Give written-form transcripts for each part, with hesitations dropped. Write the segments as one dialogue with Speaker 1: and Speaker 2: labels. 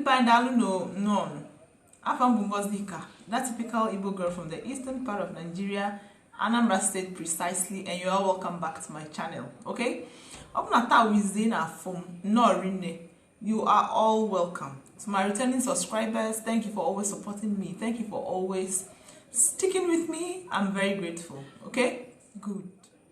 Speaker 1: no. Afam Bungozika, that typical Igbo girl from the eastern part of Nigeria, Anambra State precisely, and you are welcome back to my channel. Okay? You are all welcome. To my returning subscribers, thank you for always supporting me. Thank you for always sticking with me. I'm very grateful. Okay? Good.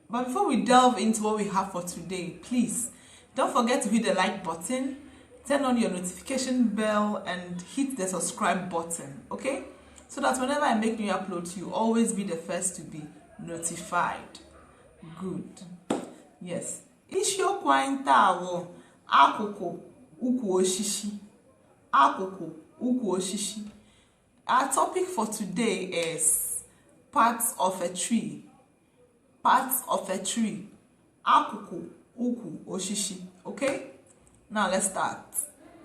Speaker 1: But before we delve into what we have for today, please don't forget to hit the like button, turn on your notification bell, and hit the subscribe button. Okay? So that whenever I make new uploads, you always be the first to be notified. Good. Yes. Isiokwu anyị taa wo Akuku, Ukwu, Oshishi. Akuku, Ukwu, Oshishi. Our topic for today is parts of a tree. Parts of a tree. Akuku, Ukwu, Oshishi. Okay? Now let's start.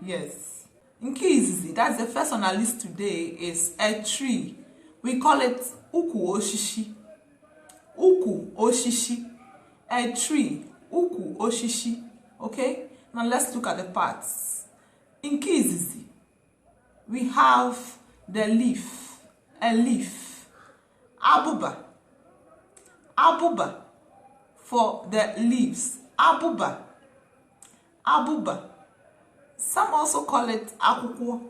Speaker 1: Yes. Nkizizi, that's the first on our list today, is a tree. We call it Ukwu, Oshishi. Ukwu, Oshishi. A tree. Ukwu, Oshishi. Okay? Now let's look at the parts. In Kizizi, we have the leaf. A leaf. Abuba. Abuba. For the leaves. Abuba. Abuba. Some also call it Akuku.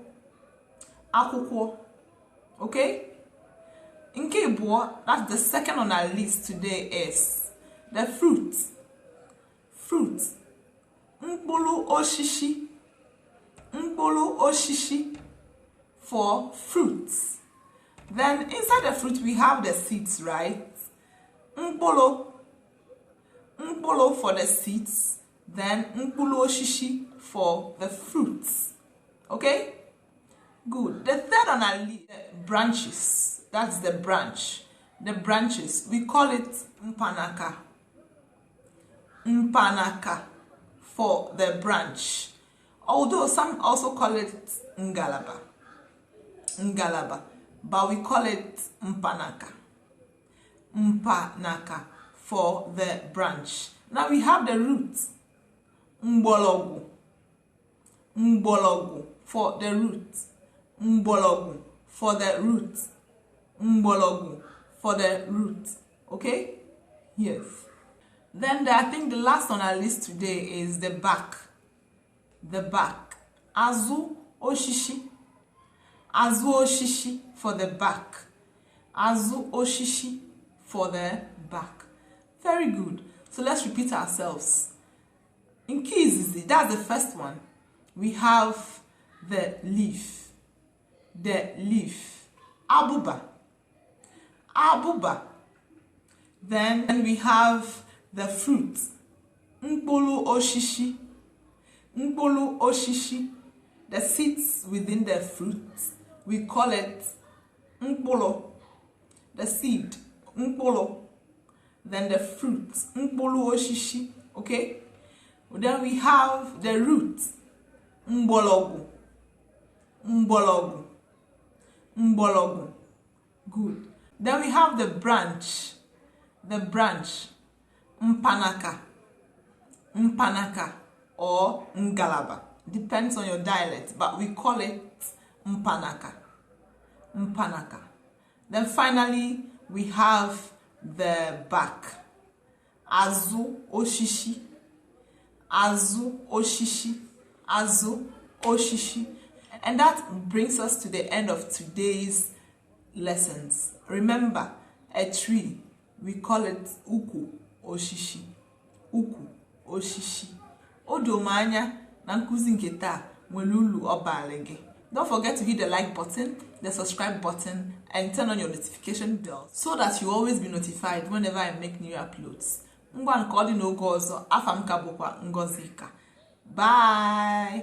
Speaker 1: Akuku. Okay? In Igbo, that's the second on our list today, is the fruit. Fruit. Mkpulu Oshishi. Mkpulu Oshishi for fruits. Then inside the fruit we have the seeds, right? Mkpulu. Mkpulu for the seeds. Then Mkpulu Oshishi for the fruits. Okay? Good. The third on our list, branches. That's the branch. The branches. We call it Mpanaka. Mpanaka for the branch. Although some also call it Ngalaba. Ngalaba. But we call it Mpanaka. Mpanaka for the branch. Now we have the root. Mbologu. Mbologu for the root. Mbologu for the root. Mbologu for the root. Okay? Yes. Then I think the last on our list today is the back. The back. Azu Oshishi. Azu Oshishi for the back. Azu Oshishi for the back. Very good. So let's repeat ourselves. In Kizizi, that's the first one. We have the leaf. The leaf. Abuba. Abuba. Then we have the fruit. Mkpulu Oshishi. Mkpulu Oshishi. The seeds within the fruit. We call it Mkpulu. The seed. Mkpulu. Then the fruit. Mkpulu Oshishi. Okay? Then we have the root. Mbologu. Mbologu. Mbologu. Good. Then we have the branch. The branch. Mpanaka. Mpanaka or Ngalaba. Depends on your dialect, but we call it Mpanaka. Mpanaka. Then finally, we have the back. Azu Oshishi. Azu Oshishi. Azu Oshishi. And that brings us to the end of today's lessons. Remember, a tree, we call it Ukwu Oshishi. Ukwu Oshishi. Odomanya na nkuzi nke taa nwelulu obalege. Don't forget to hit the like button, the subscribe button, and turn on your notification bell so that you always be notified whenever I make new uploads. Ngwa nke ọ dị n'oge ọzọ, afa m ka bụkwa Ngozika. Bye.